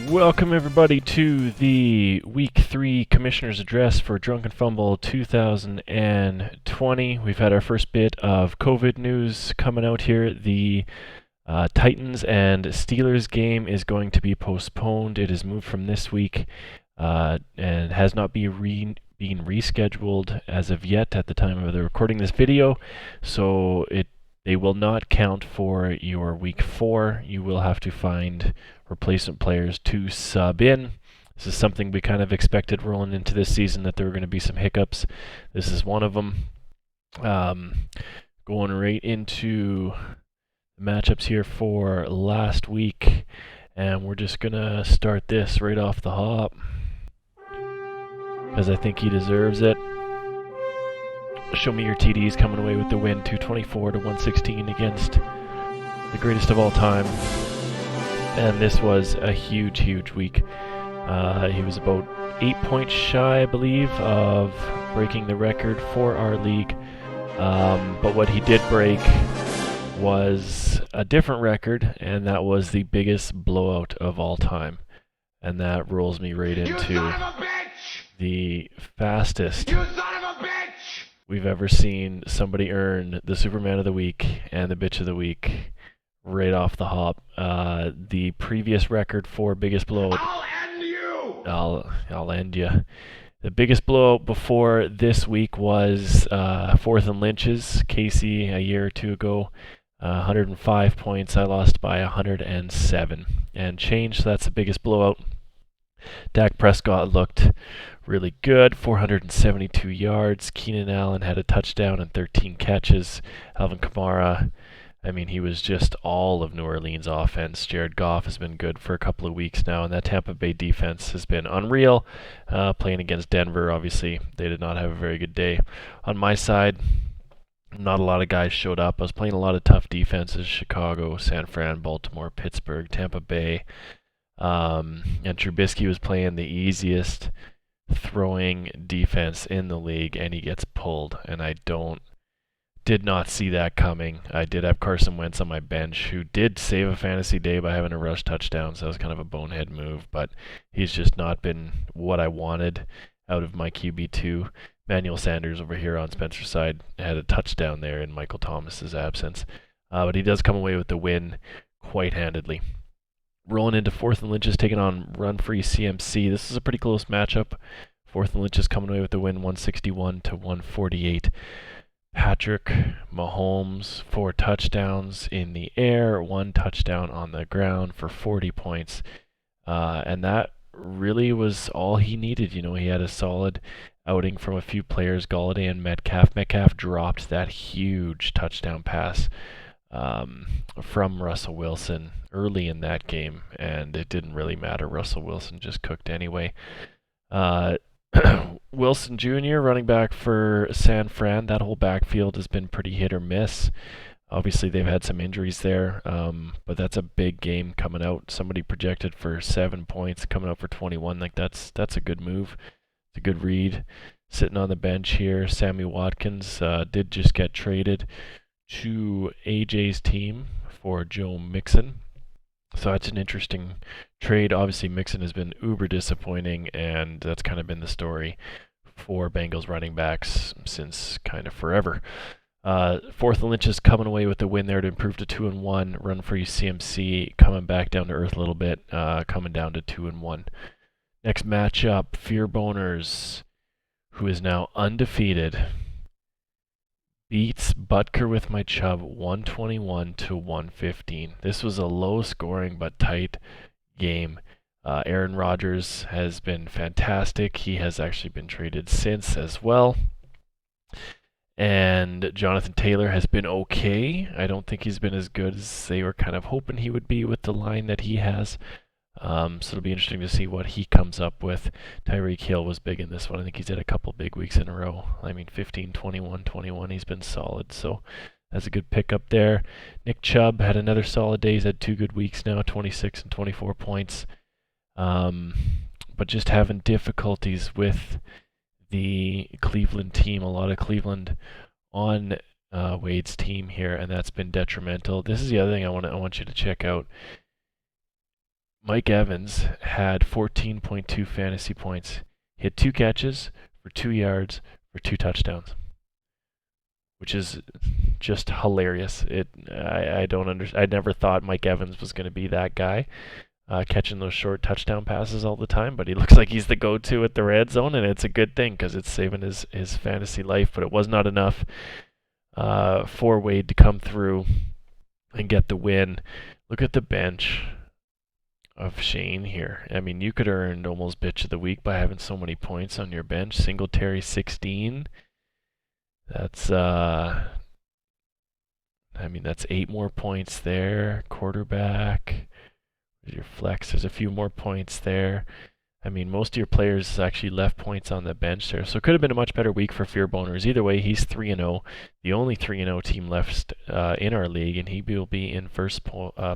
Welcome everybody to the Week 3 Commissioner's Address for Drunken Fumble 2020. We've had our first bit of COVID news coming out here. The Titans and Steelers game is going to be postponed. It is moved from this week and has not been rescheduled as of yet at the time of the recording this video. So they will not count for your Week 4. You will have to find replacement players to sub in. This is something we kind of expected rolling into this season, that there were going to be some hiccups. This is one of them. Going right into the matchups here for last week, and we're just going to start this right off the hop because I think he deserves it. Show me your TDs coming away with the win, 224 to 116 against the greatest of all time. And this was a huge week. He was about 8 points shy, I believe, of breaking the record for our league. But what he did break was a different record, and that was the biggest blowout of all time. And that rolls me right into the fastest we've ever seen somebody earn the Superman of the Week and the Bitch of the Week right off the hop. The previous record for biggest blowout. I'll end you! I'll end you. The biggest blowout before this week was 4th and Lynch's. Casey, a year or two ago, 105 points. I lost by 107 and change, so that's the biggest blowout. Dak Prescott looked really good, 472 yards. Keenan Allen had a touchdown and 13 catches. Alvin Kamara, I mean, he was just all of New Orleans' offense. Jared Goff has been good for a couple of weeks now, and that Tampa Bay defense has been unreal. Playing against Denver, obviously, they did not have a very good day. On my side, not a lot of guys showed up. I was playing a lot of tough defenses: Chicago, San Fran, Baltimore, Pittsburgh, Tampa Bay. And Trubisky was playing the easiest throwing defense in the league, and he gets pulled, and I did not see that coming. I did have Carson Wentz on my bench, who did save a fantasy day by having a rush touchdown, so that was kind of a bonehead move, but he's just not been what I wanted out of my QB2. Manuel Sanders over here on Spencer's side had a touchdown there in Michael Thomas's absence, but he does come away with the win quite handedly. Rolling into 4th and Lynch's, taking on Run Free CMC. This is a pretty close matchup. 4th and Lynch's coming away with the win, 161 to 148. Patrick Mahomes, 4 touchdowns in the air, 1 touchdown on the ground for 40 points. And that really was all he needed. You know, he had a solid outing from a few players, Galladay and Metcalf. Metcalf dropped that huge touchdown pass from Russell Wilson early in that game, and it didn't really matter. Russell Wilson just cooked anyway. Wilson Jr., running back for San Fran, that whole backfield has been pretty hit or miss. Obviously, they've had some injuries there, but that's a big game coming out. Somebody projected for 7 points, coming out for 21. Like that's a good move. It's a good read. Sitting on the bench here, Sammy Watkins did just get traded to AJ's team for Joe Mixon. So that's an interesting trade. Obviously, Mixon has been uber disappointing, and that's kind of been the story for Bengals running backs since kind of forever. 4th and Lynch is coming away with the win there to improve to 2-1. Run Free CMC coming back down to earth a little bit, coming down to 2-1. Next matchup, Fear Boners, who is now undefeated, beats Butker with my Chubb 121 to 115. This was a low scoring but tight game. Aaron Rodgers has been fantastic. He has actually been traded since as well. And Jonathan Taylor has been okay. I don't think he's been as good as they were kind of hoping he would be with the line that he has. So it'll be interesting to see what he comes up with. Tyreek Hill was big in this one. I think he's had a couple big weeks in a row. I mean, 15, 21, 21. He's been solid. So that's a good pickup there. Nick Chubb had another solid day. He's had 2 good weeks now, 26 and 24 points. But just having difficulties with the Cleveland team. A lot of Cleveland on Wade's team here, and that's been detrimental. This is the other thing I want you to check out. Mike Evans had 14.2 fantasy points. He had 2 catches for 2 yards for 2 touchdowns, which is just hilarious. I don't understand. I never thought Mike Evans was going to be that guy, catching those short touchdown passes all the time, but he looks like he's the go-to at the red zone, and it's a good thing because it's saving his fantasy life, but it was not enough for Wade to come through and get the win. Look at the bench of Shane here. I mean, you could have earned almost bitch of the week by having so many points on your bench. Singletary 16. That's I mean, that's 8 more points there. Quarterback. Your flex, there's a few more points there. I mean, most of your players actually left points on the bench there, so it could have been a much better week for Fear Boners. Either way, he's 3-0, the only 3-0 team left in our league, and he will be in first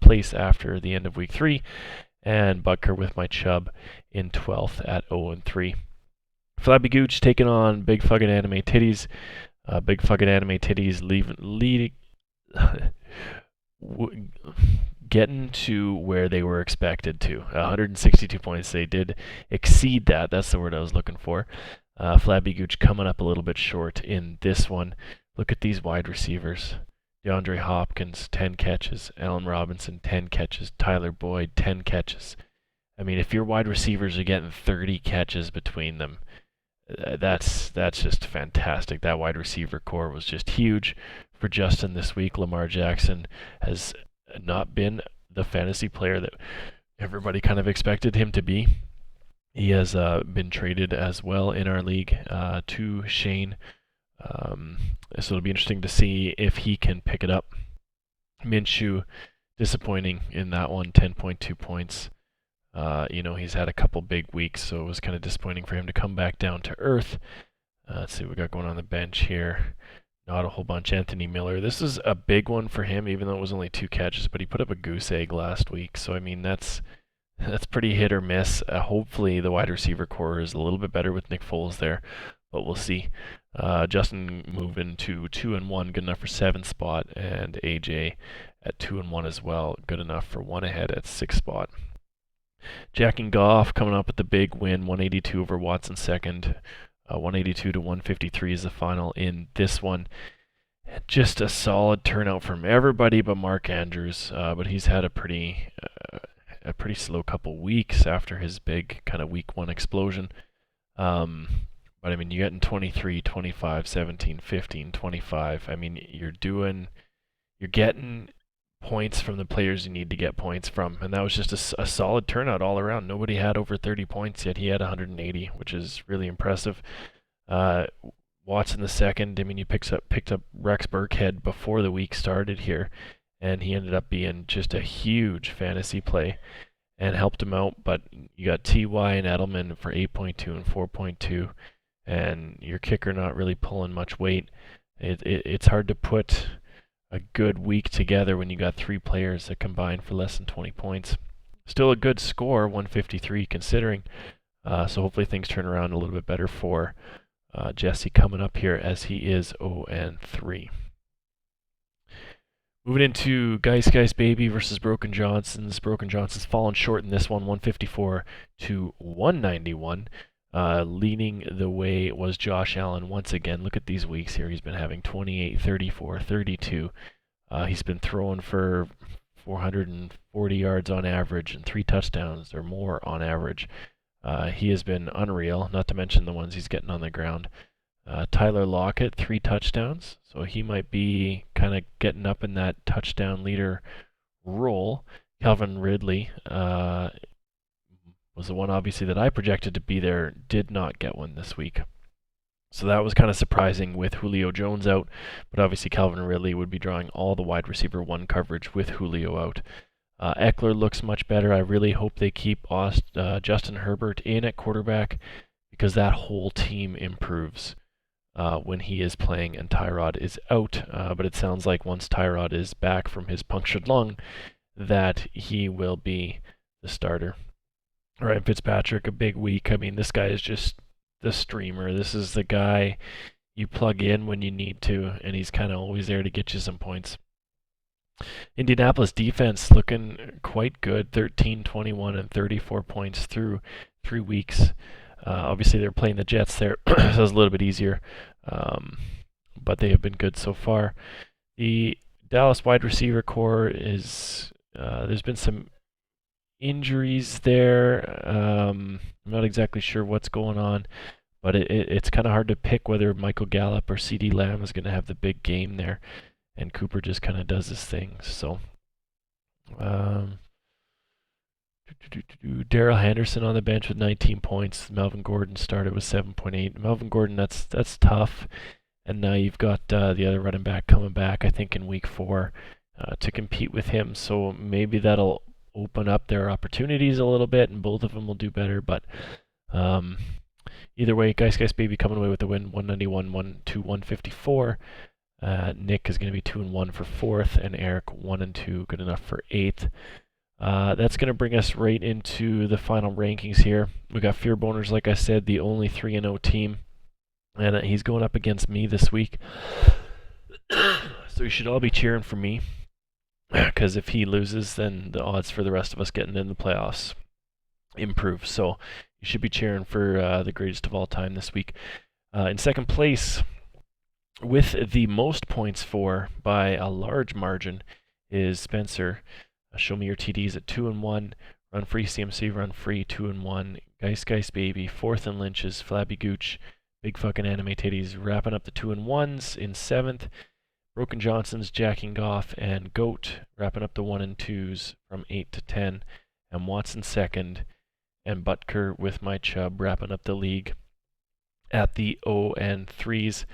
place after the end of week 3. And Butker with my Chubb in 12th at 0-3. Flabby Gooch taking on Big Fucking Anime Titties. Big Fucking Anime Titties leading. Getting to where they were expected to. 162 points. They did exceed that. That's the word I was looking for. Flabby Gooch coming up a little bit short in this one. Look at these wide receivers. DeAndre Hopkins, 10 catches. Allen Robinson, 10 catches. Tyler Boyd, 10 catches. I mean, if your wide receivers are getting 30 catches between them, that's just fantastic. That wide receiver core was just huge for Justin this week. Lamar Jackson has not been the fantasy player that everybody kind of expected him to be. He has been traded as well in our league to Shane. So it'll be interesting to see if he can pick it up. Minshew, disappointing in that one, 10.2 points. He's had a couple big weeks, so it was kind of disappointing for him to come back down to earth. Let's see what we got going on the bench here. Not a whole bunch. Anthony Miller. This is a big one for him, even though it was only 2 catches, but he put up a goose egg last week. So, I mean, that's pretty hit or miss. Hopefully the wide receiver core is a little bit better with Nick Foles there, but we'll see. Justin moving to 2-1, good enough for 7th spot, and AJ at 2-1 as well, good enough for 1 ahead at 6th spot. Jack and Goff coming up with the big win, 182 over Watson second. 182 to 153 is the final in this one. Just a solid turnout from everybody but Mark Andrews, but he's had a pretty slow couple weeks after his big kind of week 1 explosion. But I mean, you're getting 23, 25, 17, 15, 25. I mean, you're getting points from the players you need to get points from, and that was just a solid turnout all around. Nobody had over 30 points yet. He had 180, which is really impressive. Watson the second, I mean, you picked up Rex Burkhead before the week started here, and he ended up being just a huge fantasy play and helped him out. But you got T.Y. and Edelman for 8.2 and 4.2, and your kicker not really pulling much weight. It's hard to put a good week together when you got 3 players that combine for less than 20 points. Still a good score, 153 considering. So hopefully things turn around a little bit better for Jesse coming up here, as he is 0-3. Moving into Geist Baby versus Broken Johnson's. Broken Johnson's fallen short in this one, 154 to 191. Leading the way was Josh Allen once again. Look at these weeks here. He's been having 28, 34, 32. He's been throwing for 440 yards on average and 3 touchdowns or more on average. He has been unreal, not to mention the ones he's getting on the ground. Tyler Lockett, 3 touchdowns, so he might be kind of getting up in that touchdown leader role. Calvin Ridley was the one obviously that I projected to be there, did not get one this week. So that was kind of surprising with Julio Jones out, but obviously Calvin Ridley would be drawing all the wide receiver 1 coverage with Julio out. Eckler looks much better. I really hope they keep Justin Herbert in at quarterback, because that whole team improves when he is playing and Tyrod is out. But it sounds like once Tyrod is back from his punctured lung, that he will be the starter. Ryan Fitzpatrick, a big week. I mean, this guy is just the streamer. This is the guy you plug in when you need to, and he's kind of always there to get you some points. Indianapolis defense looking quite good, 13, 21, and 34 points through 3 weeks. Obviously, they're playing the Jets there, so it's a little bit easier, but they have been good so far. The Dallas wide receiver core is, there's been some injuries there. I'm not exactly sure what's going on, but it's kind of hard to pick whether Michael Gallup or CeeDee Lamb is going to have the big game there, and Cooper just kind of does his thing. So, Darrell Henderson on the bench with 19 points. Melvin Gordon started with 7.8. Melvin Gordon, that's tough. And now you've got the other running back coming back, I think, in week 4 to compete with him. So maybe that'll open up their opportunities a little bit, and both of them will do better. But either way, Guys Baby coming away with the win, 191 to 154. Nick is going to be 2-1 for 4th, and Eric 1-2, good enough for 8th. That's going to bring us right into the final rankings here. We got Fear Boners, like I said, the only 3-0 team, and he's going up against me this week. So you should all be cheering for me, because if he loses, then the odds for the rest of us getting in the playoffs improve. So you should be cheering for the greatest of all time this week. In second place, with the most points for by a large margin, is Spencer. Show me your TDs at 2-1. Run free CMC, run free 2-1. Geist Baby, 4th and Lynch's, Flabby Gooch, big fucking anime titties, wrapping up the 2-1s in 7th. Broken Johnson's, Jacking Goff, and Goat wrapping up the 1-2s from 8 to 10. And Watson 2nd, and Butker with my Chubb wrapping up the league at the 0-3s.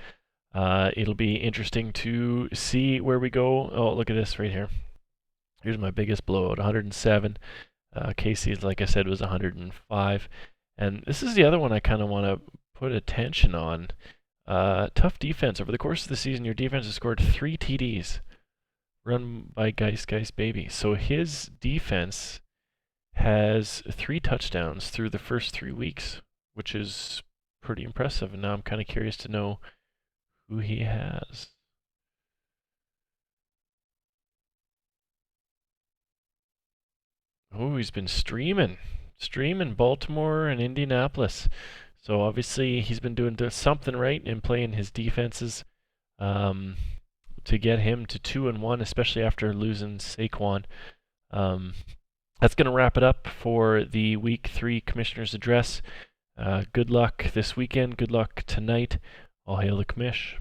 It'll be interesting to see where we go. Oh, look at this right here. Here's my biggest blowout, 107. Casey, like I said, was 105. And this is the other one I kind of want to put attention on. Tough defense. Over the course of the season, your defense has scored 3 TDs run by Geist Baby. So his defense has 3 touchdowns through the first 3 weeks, which is pretty impressive. And now I'm kind of curious to know who he has. Oh, he's been streaming Baltimore and Indianapolis. So obviously he's been doing something right in playing his defenses to get him to 2-1, especially after losing Saquon. That's going to wrap it up for the Week 3 Commissioner's Address. Good luck this weekend. Good luck tonight. All hail the Commish.